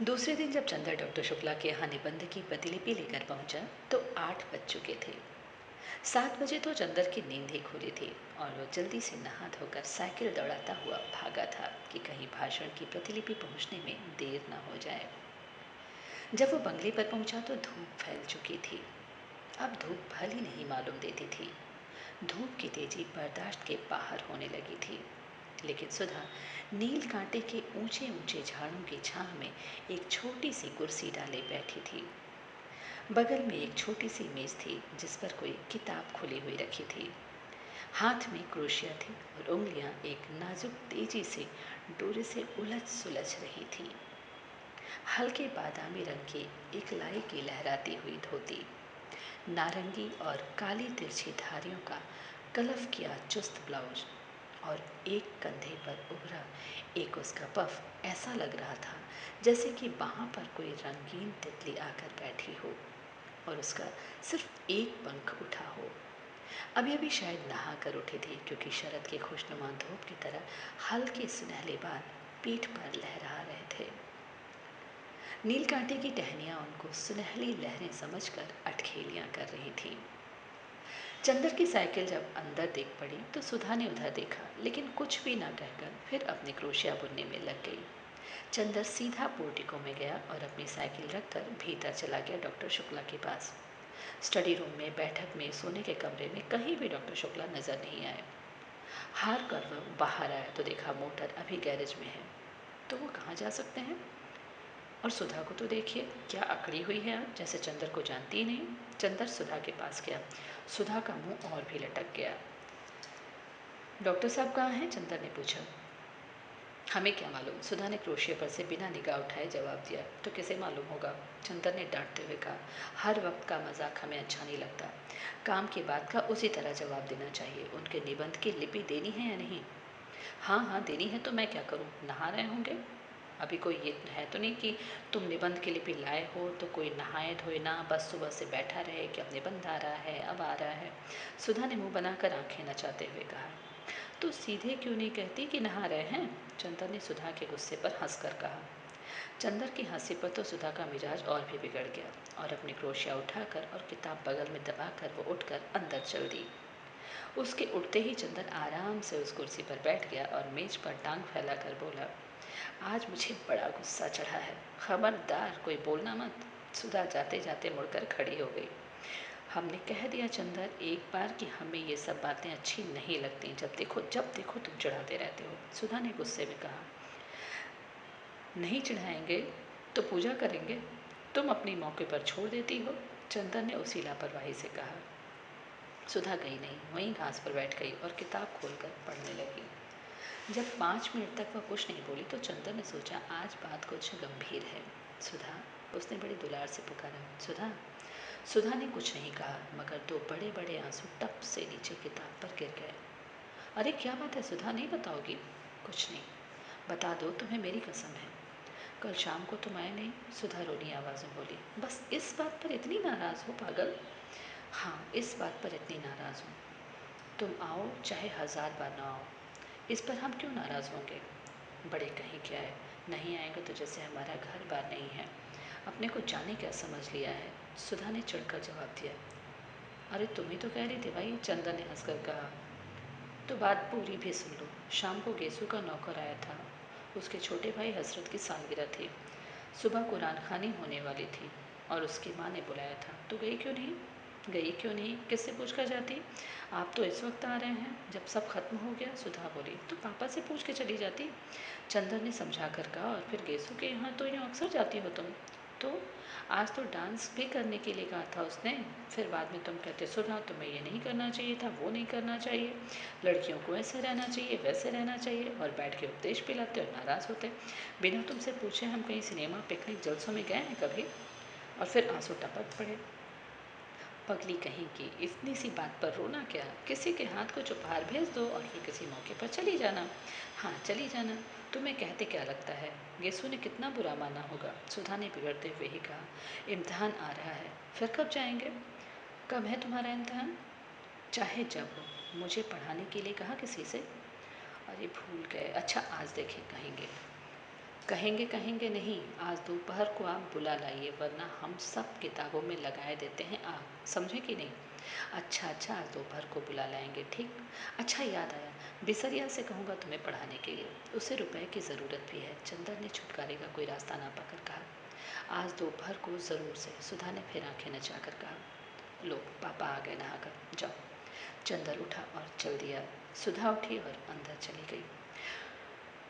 दूसरे दिन जब चंदर डॉक्टर शुक्ला के यहाँ निबंध की प्रतिलिपि लेकर पहुंचा तो 8 बज चुके थे। 7 बजे तो चंदर की नींद ही खुली थी और वो जल्दी से नहा धोकर साइकिल दौड़ाता हुआ भागा था कि कहीं भाषण की प्रतिलिपि पहुंचने में देर न हो जाए। जब वो बंगले पर पहुंचा तो धूप फैल चुकी थी। अब धूप भली नहीं मालूम देती थी। धूप की तेजी बर्दाश्त के बाहर होने लगी थी। लेकिन सुधा नील कांटे के ऊंचे ऊंचे झाड़ों की छांव में एक छोटी सी कुर्सी डाले बैठी थी। बगल में एक छोटी सी मेज थी जिस पर कोई किताब खुली हुई रखी थी। हाथ में क्रोशिया थी और उंगलियां एक नाजुक तेजी से डोरे से उलझ सुलझ रही थी। हल्के बादामी रंग की एक लाई की लहराती हुई धोती, नारंगी और काली तिरछी धारियों का कलफ किया चुस्त ब्लाउज और एक कंधे पर उभरा एक उसका पफ ऐसा लग रहा था जैसे कि वहाँ पर कोई रंगीन तितली आकर बैठी हो और उसका सिर्फ एक पंख उठा हो। अभी अभी शायद नहा कर उठी थी क्योंकि शरद के खुशनुमा धूप की तरह हल्के सुनहले बाल पीठ पर लहरा रहे थे। नील कांटे की टहनियाँ उनको सुनहली लहरें समझकर अटखेलियाँ कर रही थीं। चंदर की साइकिल जब अंदर देख पड़ी तो सुधा ने उधर देखा लेकिन कुछ भी ना कहकर फिर अपने क्रोशिया बुनने में लग गई। चंदर सीधा पोर्टिको में गया और अपनी साइकिल रखकर भीतर चला गया डॉक्टर शुक्ला के पास। स्टडी रूम में, बैठक में, सोने के कमरे में कहीं भी डॉक्टर शुक्ला नजर नहीं आए। हार कर वो बाहर आया तो देखा मोटर अभी गैरेज में है। तो वो कहाँ जा सकते हैं? और सुधा को तो देखिए क्या अकड़ी हुई है आज, जैसे चंदर को जानती ही नहीं। चंदर सुधा के पास गया। सुधा का मुंह और भी लटक गया। डॉक्टर साहब कहाँ हैं? चंदर ने पूछा। हमें क्या मालूम, सुधा ने क्रोशिया पर से बिना निगाह उठाए जवाब दिया। तो किसे मालूम होगा? चंदर ने डांटते हुए कहा। हर वक्त का मजाक हमें अच्छा नहीं लगता। काम की बात का उसी तरह जवाब देना चाहिए। उनके निबंध की लिपि देनी है या नहीं? हाँ हाँ देनी है। तो मैं क्या करूँ? नहा रहे होंगे। अभी कोई ये है तो नहीं कि तुम निबंध की लिपि लाए हो तो कोई नहाए धोए ना, बस सुबह से बैठा रहे कि अब निबंध आ रहा है, अब आ रहा है। सुधा ने मुंह बनाकर आंखें नचाते हुए कहा। तो सीधे क्यों नहीं कहती कि नहा रहे हैं? चंदर ने सुधा के गुस्से पर हंसकर कहा। चंदर की हंसी पर तो सुधा का मिजाज और भी बिगड़ गया और अपनी क्रोशिया उठाकर और किताब बगल में दबाकर वो उठकर अंदर चल दी। उसके उठते ही चंदर आराम से उस कुर्सी पर बैठ गया और मेज पर टांग फैलाकर बोला, आज मुझे बड़ा गुस्सा चढ़ा है। खबरदार कोई बोलना मत। सुधा जाते जाते मुड़कर खड़ी हो गई। हमने कह दिया चंदर एक बार कि हमें ये सब बातें अच्छी नहीं लगती। जब देखो तुम चिढ़ाते रहते हो। सुधा ने गुस्से में कहा। नहीं चिढ़ाएंगे तो पूजा करेंगे। तुम अपनी मौके पर छोड़ देती हो। चंदर ने उसी लापरवाही से कहा। सुधा गई नहीं, वहीं घास पर बैठ गई और किताब खोलकर पढ़ने लगी। जब 5 मिनट तक वह कुछ नहीं बोली तो चंदर ने सोचा आज बात कुछ गंभीर है। सुधा, उसने बड़ी दुलार से पुकारा। सुधा। सुधा ने कुछ नहीं कहा मगर 2 बड़े बड़े आंसू टप से नीचे किताब पर गिर गए। अरे क्या बात है सुधा, नहीं बताओगी? कुछ नहीं। बता दो, तुम्हें मेरी कसम है। कल शाम को तुम आए नहीं। सुधा रोनी आवाज़ में बोली। बस इस बात पर इतनी नाराज़ हो पागल? हाँ, इस बात पर इतनी नाराज़ हूँ। तुम आओ चाहे 1000 बार ना आओ, इस पर हम क्यों नाराज़ होंगे? बड़े कहीं क्या है, नहीं आएंगे तो जैसे हमारा घर बार नहीं है। अपने को जाने क्या समझ लिया है? सुधा ने चिढ़कर जवाब दिया। अरे तुम ही तो कह रही थी भाई, चंदन ने हंसकर कहा। तो बात पूरी भी सुन लो। शाम को गेसू का नौकर आया था। उसके छोटे भाई हसरत की सालगिरह थी। सुबह कुरान खानी होने वाली थी और उसकी माँ ने बुलाया था। तो गई क्यों नहीं? गई क्यों नहीं, किससे पूछ कर जाती? आप तो इस वक्त आ रहे हैं जब सब खत्म हो गया। सुधा बोली। तो पापा से पूछ के चली जाती। चंदर ने समझा कर कहा। और फिर गेसू के यहाँ तो यूँ अक्सर जाती हो तुम। तो आज तो डांस भी करने के लिए कहा था उसने। फिर बाद में तुम कहते सुधा तुम्हें ये नहीं करना चाहिए था, वो नहीं करना चाहिए, लड़कियों को ऐसे रहना चाहिए, वैसे रहना चाहिए, और बैठ के उपदेश पिलाते और नाराज़ होते। बिना तुमसे पूछे हम कहीं सिनेमा, पिकनिक, जलसों में गए हैं कभी? और फिर आंसू टपक पड़े। पगली कहीं की, इतनी सी बात पर रोना क्या? किसी के हाथ कुछ उपहार भेज दो और फिर किसी मौके पर चली जाना। हाँ चली जाना। तुम्हें कहते क्या लगता है? गेसू ने कितना बुरा माना होगा? सुधा ने बिगड़ते हुए ही कहा। इम्तिहान आ रहा है, फिर कब जाएंगे? कब है तुम्हारा इम्तिहान? चाहे जब हो। मुझे पढ़ाने के लिए कहा किसी से? अरे भूल गए। अच्छा आज देखें कहेंगे। कहेंगे कहेंगे नहीं, आज दोपहर को आप बुला लाइए, वरना हम सब किताबों में लगाए देते हैं आग, समझे कि नहीं? अच्छा अच्छा, आज दोपहर को बुला लाएंगे, ठीक। अच्छा याद आया, बिसरिया से कहूँगा तुम्हें पढ़ाने के लिए, उसे रुपए की ज़रूरत भी है। चंदर ने छुटकारे का कोई रास्ता ना पाकर कहा। आज दोपहर को ज़रूर से, सुधा ने फिर आंखें नचाकर कहा। लो पापा आ गए नहाकर, जाओ। चंदर उठा और चल दिया। सुधा उठी और अंदर चली गई।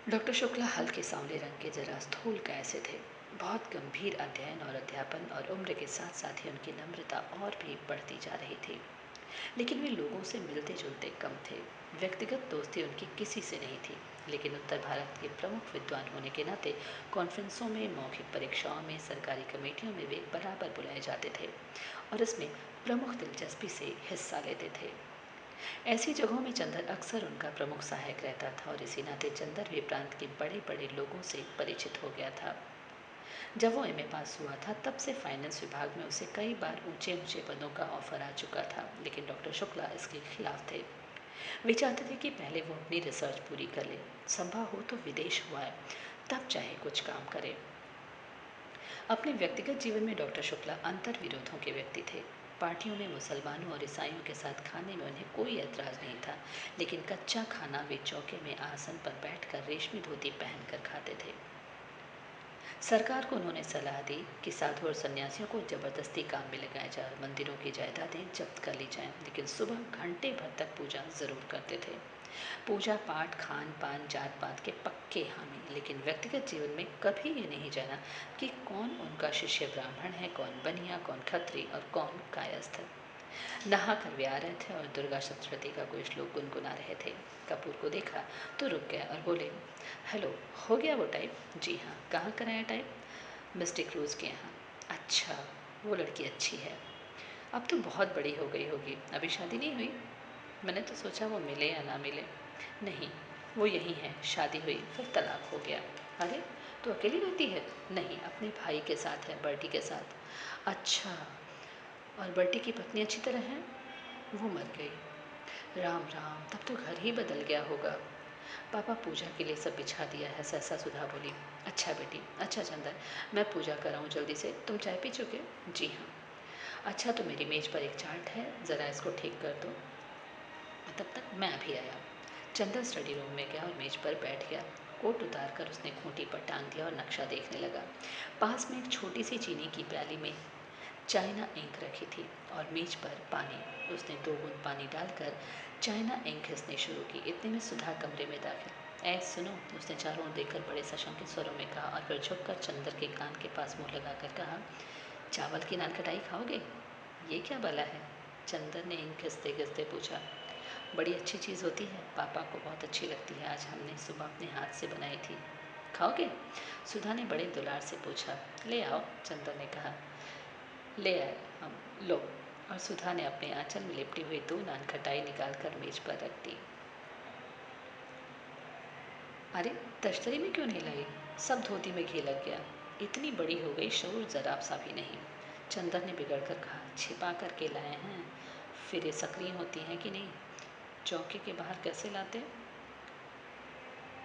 डॉक्टर शुक्ला हल्के सांवले रंग के, जरा स्थूल काय से थे। बहुत गंभीर अध्ययन और अध्यापन और उम्र के साथ साथ ही उनकी नम्रता और भी बढ़ती जा रही थी। लेकिन वे लोगों से मिलते जुलते कम थे। व्यक्तिगत दोस्ती उनकी किसी से नहीं थी, लेकिन उत्तर भारत के प्रमुख विद्वान होने के नाते कॉन्फ्रेंसों में, मौखिक परीक्षाओं में, सरकारी कमेटियों में वे बराबर बुलाए जाते थे और इसमें प्रमुख दिलचस्पी से हिस्सा लेते थे। ऐसी जगहों में चंदर अक्सर उनका प्रमुख सहायक रहता था और इसी नाते चंदर भी प्रांत के बड़े बड़े लोगों से परिचित हो गया था। जब वो एमए पास हुआ था तब से फाइनेंस विभाग में उसे कई बार ऊंचे ऊंचे पदों का ऑफर आ चुका था, लेकिन डॉक्टर शुक्ला इसके खिलाफ थे। वे चाहते थे कि पहले वो अपनी रिसर्च पूरी कर ले, संभव हो तो विदेश हुआ है, तब चाहे कुछ काम करे। अपने व्यक्तिगत जीवन में डॉक्टर शुक्ला अंतर विरोधों के व्यक्ति थे। पार्टियों में मुसलमानों और ईसाइयों के साथ खाने में उन्हें कोई ऐतराज़ नहीं था, लेकिन कच्चा खाना वे चौके में आसन पर बैठकर रेशमी धोती पहनकर खाते थे। सरकार को उन्होंने सलाह दी कि साधु और सन्यासियों को जबरदस्ती काम में लगाया जाए और मंदिरों की जायदादें जब्त कर ली जाएं, लेकिन सुबह घंटे भर तक पूजा जरूर करते थे। पूजा पाठ, खान पान, जात पात के पक्के हामी, लेकिन व्यक्तिगत जीवन में कभी ये नहीं जाना कि कौन उनका शिष्य ब्राह्मण है, कौन बनिया, कौन खत्री और कौन कायस्थ। नहा कर वे आ रहे थे और दुर्गा सप्तशती का कोई श्लोक गुनगुना रहे थे। कपूर को देखा तो रुक गया और बोले, हेलो, हो गया वो टाइप? जी हाँ। कहाँ कराया टाइप? मिस्टर क्रूज़ के यहाँ। अच्छा, वो लड़की अच्छी है। अब तो बहुत बड़ी हो गई होगी, अभी शादी नहीं हुई? मैंने तो सोचा वो मिले या ना मिले। नहीं, वो यहीं है, शादी हुई फिर तलाक हो गया। अरे, तो अकेली रहती है? नहीं, अपने भाई के साथ है, बर्टी के साथ। अच्छा, और बर्टी की पत्नी अच्छी तरह है? वो मर गई। राम राम, तब तो घर ही बदल गया होगा। पापा पूजा के लिए सब बिछा दिया है, सहसा सुधा बोली। अच्छा बेटी, अच्छा चंदर, मैं पूजा कराऊँ जल्दी से, तुम चाय पी चुके? जी हाँ। अच्छा, तो मेरी मेज़ पर एक चार्ट है, ज़रा इसको ठीक कर दो। तब तक मैं अभी आया। चंदर स्टडी रूम में गया और मेज पर बैठ गया। कोट उतार कर उसने खूंटी पर टांग दिया और नक्शा देखने लगा। पास में एक छोटी सी चीनी की प्याली में चाइना इंक रखी थी और मेज पर पानी। उसने 2 बूंद पानी डालकर चाइना इंक घिसनी शुरू की। इतने में सुधा कमरे में दाखिल। ऐ सुनो, उसने चारों ओर देखकर बड़े सशंकित स्वरों में कहा और फिर झुककर चंदर के कान के पास मुंह लगाकर कहा, चावल की नान खटाई खाओगे? ये क्या भला है? चंदर ने इंक घिसते घिसते पूछा। बड़ी अच्छी चीज़ होती है, पापा को बहुत अच्छी लगती है, आज हमने सुबह अपने हाथ से बनाई थी। खाओगे? सुधा ने बड़े दुलार से पूछा। ले आओ, चंदर ने कहा। ले आए हम। लो। और सुधा ने अपने आंचल में लिपटी हुई 2 नान खटाई निकाल कर मेज पर रख दी। अरे, तश्तरी में क्यों नहीं लाई? सब धोती में घी लग गया। इतनी बड़ी हो गई, शऊर जरा सा भी नहीं। चंदर ने बिगड़ कर कहा, छिपा करके लाए हैं, फिर ये सक्रिय होती हैं कि नहीं? चौके के बाहर कैसे लाते?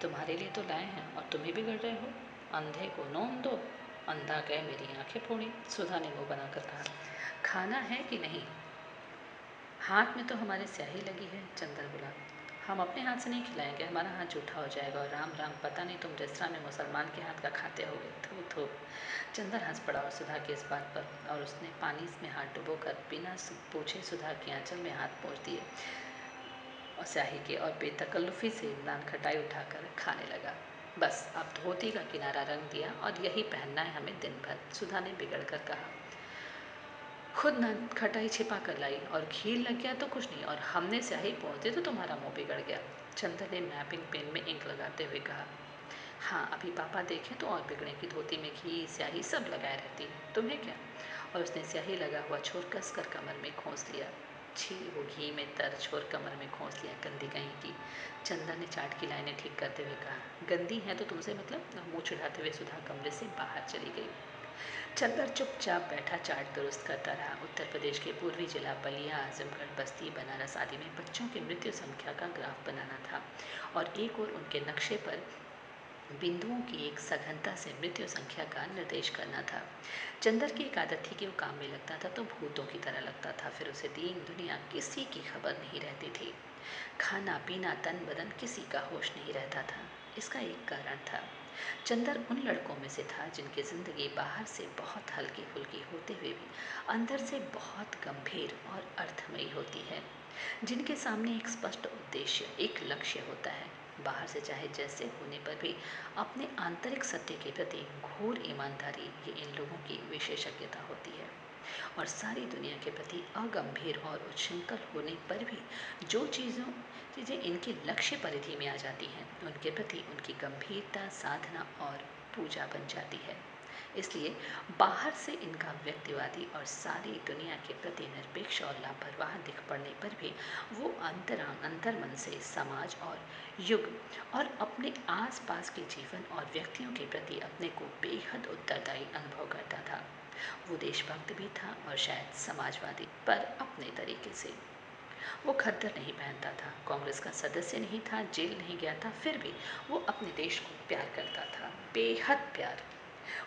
तुम्हारे लिए तो लाए हैं और तुम ही बिगड़ रहे हो। अंधे को नौन दो, अंधा कहे मेरी आंखें फोड़ी। सुधा ने मुंह बनाकर कहा, खाना है कि नहीं? हाथ में तो हमारे स्याही लगी है, चंदर बोला। हम अपने हाथ से नहीं खिलाएंगे, हमारा हाथ जूठा हो जाएगा। और राम राम, पता नहीं तुम रेस्तरां में मुसलमान के हाथ का खाते होगे। थू थू। चंदर हंस पड़ा और सुधा की इस बात पर, और उसने पानी में हाथ डुबोकर बिना पूछे सुधा के आंचल में हाथ पोंछ दिए और स्याही के, और बेतकल्लुफ़ी से नान खटाई उठाकर खाने लगा। बस अब धोती का किनारा रंग दिया और यही पहनना है हमें दिन भर, सुधा ने बिगड़ कर कहा। खुद नान खटाई छिपा कर लाई और घी लग गया तो कुछ नहीं, और हमने स्याही पोंछ दी तो तुम्हारा मुंह बिगड़ गया। चंदर ने मैपिंग पेन में इंक लगाते हुए कहा। हाँ, अभी पापा देखें तो और बिगड़े की धोती में घी स्याही सब लगाए रहती, तुम्हें क्या? और उसने स्याही लगा हुआ छोर कस कर कमर में खोस लिया। छी, वो घी में तर छोर कमर में खोस लिया, गंदी कहीं की। चंदर ने चाट की लाइनें ठीक करते हुए कहा, गंदी है तो तुमसे मतलब? मुंह चिढ़ाते हुए सुधा कमरे से बाहर चली गई। चंदर चुपचाप बैठा चाट दुरुस्त करता रहा। उत्तर प्रदेश के पूर्वी जिला बलिया, आजमगढ़, बस्ती, बनारस आदि में बच्चों की मृत्यु संख्या का ग्राफ बनाना था और एक और उनके नक्शे पर बिंदुओं की एक सघनता से मृत्यु संख्या का निर्देश करना था। चंदर की एक आदत थी कि वो काम में लगता था तो भूतों की तरह लगता था, फिर उसे दीन दुनिया किसी की खबर नहीं रहती थी। खाना पीना तन बदन किसी का होश नहीं रहता था। इसका एक कारण था। चंदर उन लड़कों में से था जिनकी जिंदगी बाहर से बहुत हल्की फुल्की होते हुए भी अंदर से बहुत गंभीर और अर्थमयी होती है, जिनके सामने एक स्पष्ट उद्देश्य, एक लक्ष्य होता है। बाहर से चाहे जैसे होने पर भी अपने आंतरिक सत्य के प्रति घोर ईमानदारी, ये इन लोगों की विशेषज्ञता होती है। और सारी दुनिया के प्रति अगंभीर और उच्छृंखल होने पर भी जो चीज़ें इनके लक्ष्य परिधि में आ जाती हैं, उनके प्रति उनकी गंभीरता साधना और पूजा बन जाती है। इसलिए बाहर से इनका व्यक्तिवादी और सारी दुनिया के प्रति निरपेक्ष और लापरवाह दिख पड़ने पर भी वो अंतर्मन से समाज और युग और अपने आसपास के जीवन और व्यक्तियों के प्रति अपने को बेहद उत्तरदायी अनुभव करता था। वो देशभक्त भी था और शायद समाजवादी, पर अपने तरीके से। वो खद्दर नहीं पहनता था, कांग्रेस का सदस्य नहीं था, जेल नहीं गया था, फिर भी वो अपने देश को प्यार करता था, बेहद प्यार।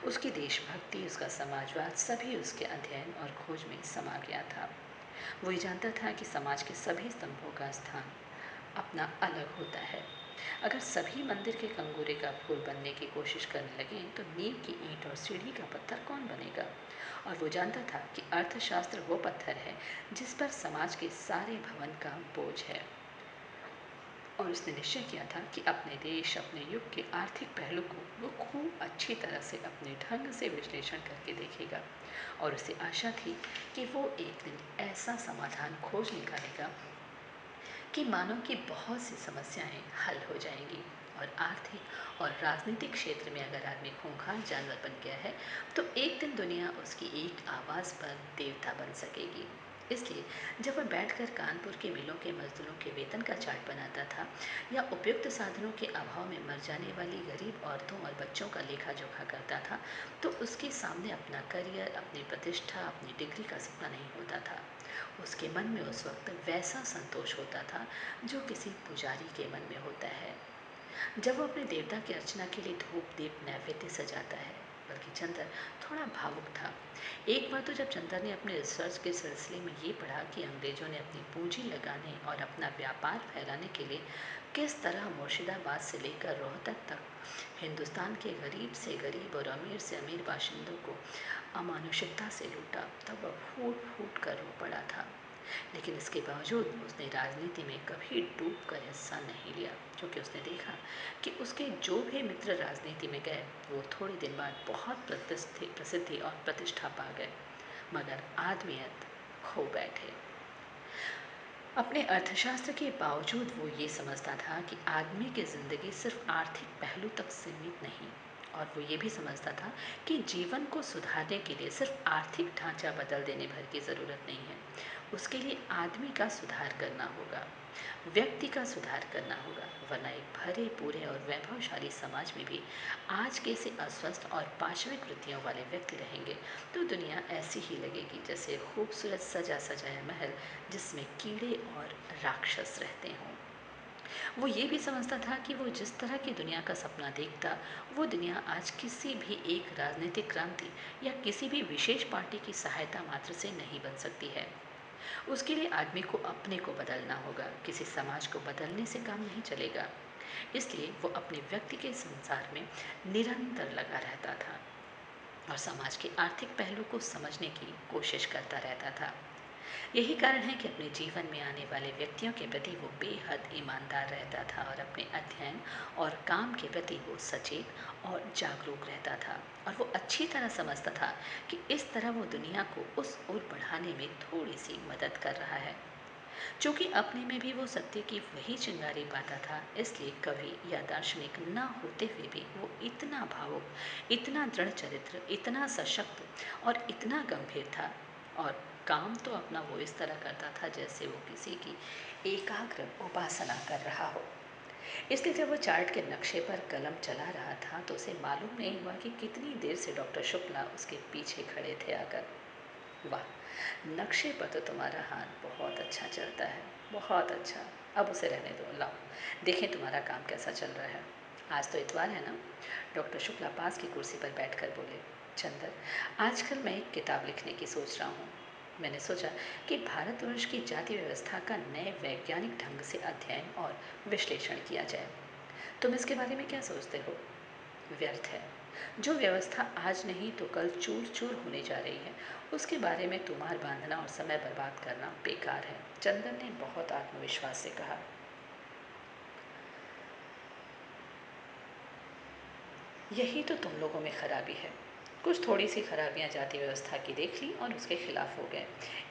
उसकी देशभक्ति, उसका समाजवाद, सभी उसके अध्ययन और खोज में समा गया था। वो ये जानता था कि समाज के सभी स्तंभों का स्थान अपना अलग होता है। अगर सभी मंदिर के कंगूरे का फूल बनने की कोशिश करने लगें तो नींव की ईंट और सीढ़ी का पत्थर कौन बनेगा। और वो जानता था कि अर्थशास्त्र वो पत्थर है जिस पर समाज के सारे भवन का बोझ है। और उसने निश्चय किया था कि अपने देश, अपने युग के आर्थिक पहलू को वो खूब अच्छी तरह से अपने ढंग से विश्लेषण करके देखेगा। और उसे आशा थी कि वो एक दिन ऐसा समाधान खोज निकालेगा कि मानव की बहुत सी समस्याएं हल हो जाएंगी। और आर्थिक और राजनीतिक क्षेत्र में अगर आदमी खूंखार जानवर बन गया है तो एक दिन दुनिया उसकी एक आवाज़ पर देवता बन सकेगी। इसलिए जब वह बैठकर कानपुर के मिलों के मजदूरों के वेतन का चार्ट बनाता था या उपयुक्त साधनों के अभाव में मर जाने वाली गरीब औरतों और बच्चों का लेखा जोखा करता था, तो उसके सामने अपना करियर, अपनी प्रतिष्ठा, अपनी डिग्री का सपना नहीं होता था। उसके मन में उस वक्त वैसा संतोष होता था जो किसी पुजारी के मन में होता है जब वो अपने देवता की अर्चना के लिए धूप दीप नैवेद्य सजाता है। बल्कि चंदर थोड़ा भावुक था। एक बार तो जब चंदर ने अपने रिसर्च के सिलसिले में ये पढ़ा कि अंग्रेजों ने अपनी पूंजी लगाने और अपना व्यापार फैलाने के लिए किस तरह मुर्शिदाबाद से लेकर रोहतक तक हिंदुस्तान के गरीब से गरीब और अमीर से अमीर बाशिंदों को अमानुषिकता से लूटा, तब वह फूट फूट कर रो पड़ा था। लेकिन इसके बावजूद उसने राजनीति में कभी डूब कर हिस्सा नहीं लिया, क्योंकि उसने देखा कि उसके जो भी मित्र राजनीति में गए वो थोड़े दिन बाद बहुत प्रसिद्धि और प्रतिष्ठा पा गए, मगर आदमियत खो बैठे। अपने अर्थशास्त्र के बावजूद वो ये समझता था कि आदमी की ज़िंदगी सिर्फ आर्थिक पहलू तक सीमित नहीं, और वो ये भी समझता था कि जीवन को सुधारने के लिए सिर्फ आर्थिक ढांचा बदल देने भर की ज़रूरत नहीं है। उसके लिए आदमी का सुधार करना होगा, व्यक्ति का सुधार करना होगा, वरना एक भरे पूरे और वैभवशाली समाज में भी आज के से अस्वस्थ और पाशविक वृत्तियों वाले व्यक्ति रहेंगे तो दुनिया ऐसी ही लगेगी जैसे खूबसूरत सजा सजाया महल जिसमें कीड़े और राक्षस रहते हों। वो ये भी समझता था कि वो जिस तरह की दुनिया का सपना देखता, वो दुनिया आज किसी भी एक राजनीतिक क्रांति या किसी भी विशेष पार्टी की सहायता मात्र से नहीं बन सकती है। उसके लिए आदमी को अपने को बदलना होगा, किसी समाज को बदलने से काम नहीं चलेगा। इसलिए वो अपने व्यक्ति के संसार में निरंतर लगा रहता था और समाज के आर्थिक पहलू को समझने की कोशिश करता रहता था। यही कारण है कि अपने जीवन में आने वाले व्यक्तियों के प्रति वो बेहद ईमानदार रहता था और अपने अध्ययन और काम के प्रति वो सचेत और जागरूक रहता था। और वो अच्छी तरह समझता था कि इस तरह वो दुनिया को उस ओर बढ़ाने में थोड़ी सी मदद कर रहा है। चूंकि अपने में भी वो सत्य की वही चिंगारी पाता था, इसलिए कवि या दार्शनिक न होते हुए भी वो इतना भावुक, इतना दृढ़ चरित्र, इतना सशक्त और इतना गंभीर था। और काम तो अपना वो इस तरह करता था जैसे वो किसी की एकाग्र उपासना कर रहा हो। इसलिए जब वो चार्ट के नक्शे पर कलम चला रहा था तो उसे मालूम नहीं हुआ कि कितनी देर से डॉक्टर शुक्ला उसके पीछे खड़े थे आकर। वाह, नक्शे पर तो तुम्हारा हाथ बहुत अच्छा चलता है, बहुत अच्छा। अब उसे रहने दो, लाओ देखें तुम्हारा काम कैसा चल रहा है। आज तो इतवार है ना? डॉक्टर शुक्ला पास की कुर्सी पर बैठकर बोले। चंदर, आजकल मैं एक किताब लिखने की सोच रहा हूँ। मैंने सोचा कि भारतवर्ष की जाति व्यवस्था का नए वैज्ञानिक ढंग से अध्ययन और विश्लेषण किया जाए। तुम इसके बारे में क्या सोचते हो? व्यर्थ है। जो व्यवस्था आज नहीं तो कल चूर चूर होने जा रही है, उसके बारे में तुम्हार बांधना और समय बर्बाद करना बेकार है, चंदन ने बहुत आत्मविश्वास से कहा। यही तो तुम लोगों में खराबी है। कुछ थोड़ी सी खराबियां जाति व्यवस्था की देख ली और उसके खिलाफ हो गए।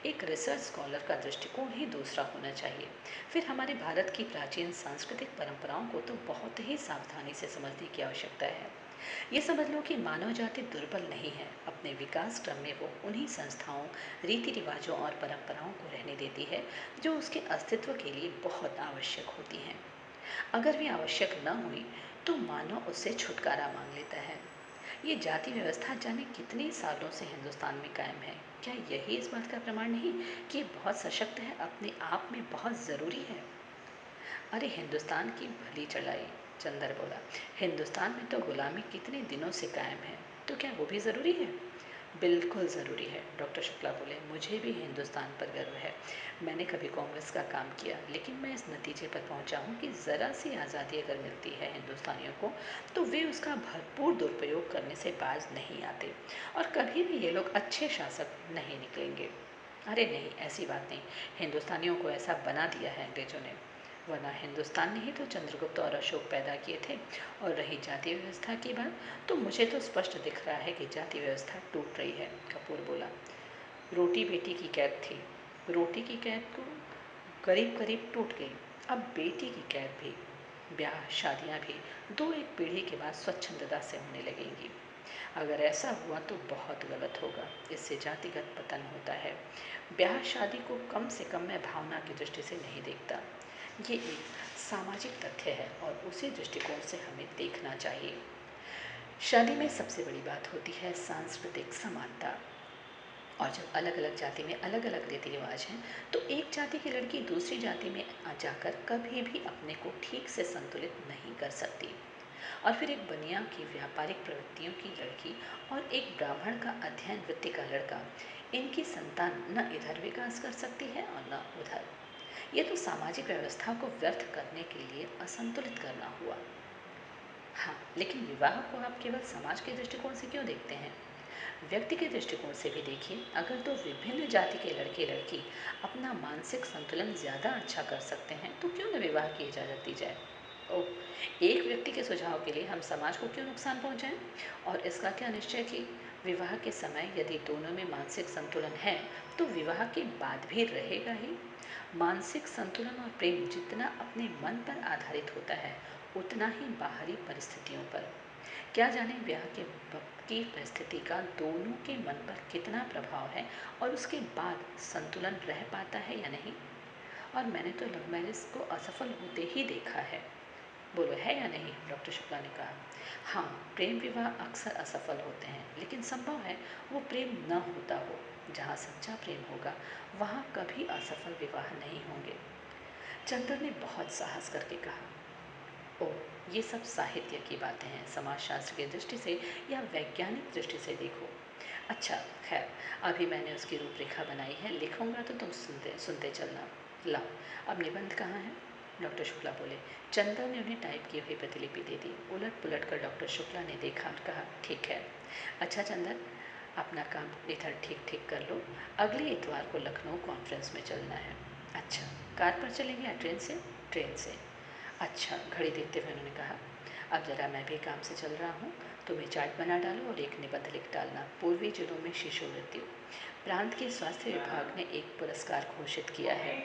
एक रिसर्च स्कॉलर का दृष्टिकोण ही दूसरा होना चाहिए। फिर हमारे भारत की प्राचीन सांस्कृतिक परंपराओं को तो बहुत ही सावधानी से समझने की आवश्यकता है। ये समझ लो कि मानव जाति दुर्बल नहीं है। अपने विकास क्रम में वो उन्हीं संस्थाओं, रीति रिवाजों और परंपराओं को रहने देती है जो उसके अस्तित्व के लिए बहुत आवश्यक होती हैं। अगर वे आवश्यक न हुई तो मानव उससे छुटकारा मांग लेता है। ये जाति व्यवस्था जाने कितने सालों से हिंदुस्तान में कायम है। क्या यही इस बात का प्रमाण नहीं कि ये बहुत सशक्त है, अपने आप में बहुत ज़रूरी है? अरे हिंदुस्तान की भली चढ़ाई, चंदर बोला। हिंदुस्तान में तो गुलामी कितने दिनों से कायम है, तो क्या वो भी ज़रूरी है? बिल्कुल ज़रूरी है, डॉक्टर शुक्ला बोले। मुझे भी हिंदुस्तान पर गर्व है। मैंने कभी कांग्रेस का काम किया, लेकिन मैं इस नतीजे पर पहुंचा हूँ कि ज़रा सी आज़ादी अगर मिलती है हिंदुस्तानियों को तो वे उसका भरपूर दुरुपयोग करने से बाज नहीं आते, और कभी भी ये लोग अच्छे शासक नहीं निकलेंगे। अरे नहीं, ऐसी बात नहीं। हिंदुस्तानियों को ऐसा बना दिया है अंग्रेजों ने, वरना हिंदुस्तान ने ही तो चंद्रगुप्त और अशोक पैदा किए थे। और रही जाति व्यवस्था की बात, तो मुझे तो स्पष्ट दिख रहा है कि जाति व्यवस्था टूट रही है, कपूर बोला। रोटी बेटी की कैद थी, रोटी की कैद को करीब करीब टूट गई, अब बेटी की कैद भी। ब्याह शादियाँ भी दो एक पीढ़ी के बाद स्वच्छंदता से होने लगेंगी। अगर ऐसा हुआ तो बहुत गलत होगा, इससे जातिगत पतन होता है। ब्याह शादी को कम से कम मैं भावना की दृष्टि से नहीं देखता। ये एक सामाजिक तथ्य है और उसी दृष्टिकोण से हमें देखना चाहिए। शादी में सबसे बड़ी बात होती है सांस्कृतिक समानता। और जब अलग अलग जाति में अलग अलग रीति रिवाज हैं, तो एक जाति की लड़की दूसरी जाति में जाकर कभी भी अपने को ठीक से संतुलित नहीं कर सकती। और फिर एक बनिया की व्यापारिक प्रवृत्तियों की लड़की और एक ब्राह्मण का अध्ययन वृत्ति का लड़का, इनकी संतान न इधर विकास कर सकती है और न उधर। ये तो सामाजिक व्यवस्था को व्यर्थ करने के लिए असंतुलित करना हुआ। हाँ, लेकिन विवाह को आप केवल समाज के दृष्टिकोण से क्यों देखते हैं? व्यक्ति के दृष्टिकोण से भी देखिए। अगर दो विभिन्न जाति के लड़के लड़की अपना मानसिक संतुलन ज़्यादा अच्छा कर सकते हैं तो क्यों न विवाह की इजाज़त दी जाए? ओह, एक व्यक्ति के सुझाव के लिए हम समाज को क्यों नुकसान पहुंचाएं? और इसका क्या निश्चय कि विवाह के समय यदि दोनों में मानसिक संतुलन है तो विवाह के बाद भी रहेगा ही। मानसिक संतुलन और प्रेम जितना अपने मन पर आधारित होता है, उतना ही बाहरी परिस्थितियों पर। क्या जाने ब्याह के वक्त की परिस्थिति का दोनों के मन पर कितना प्रभाव है और उसके बाद संतुलन रह पाता है या नहीं। और मैंने तो लव मैरिज को असफल होते ही देखा है। बोलो, है या नहीं? डॉक्टर शुक्ला ने कहा। हाँ, प्रेम विवाह अक्सर असफल होते हैं, लेकिन संभव है वो प्रेम न होता हो। जहाँ सच्चा प्रेम होगा वहाँ कभी असफल विवाह नहीं होंगे, चंद्र ने बहुत साहस करके कहा। ओह, ये सब साहित्य की बातें हैं। समाजशास्त्र की दृष्टि से या वैज्ञानिक दृष्टि से देखो। अच्छा, खैर, अभी मैंने उसकी रूपरेखा बनाई है, लिखूंगा तो तुम सुनते सुनते चलना। लाओ, अब निबंध कहाँ है? डॉक्टर शुक्ला बोले। चंदर ने उन्हें टाइप की हुई प्रतिलिपि दे दी। उलट पुलट कर डॉक्टर शुक्ला ने देखा और कहा, ठीक है। अच्छा चंदर, अपना काम इधर ठीक ठीक कर लो। अगले इतवार को लखनऊ कॉन्फ्रेंस में चलना है। अच्छा, कार पर चलेंगे या ट्रेन से? ट्रेन से। अच्छा, घड़ी देखते हुए उन्होंने कहा, अब जरा मैं भी काम से चल रहा हूँ। तुम्हें चार्ट बना डालो और एक निबंध लिख डालना, पूर्वी जिलों में शिशु मृत्यु। प्रांत के स्वास्थ्य विभाग ने एक पुरस्कार घोषित किया है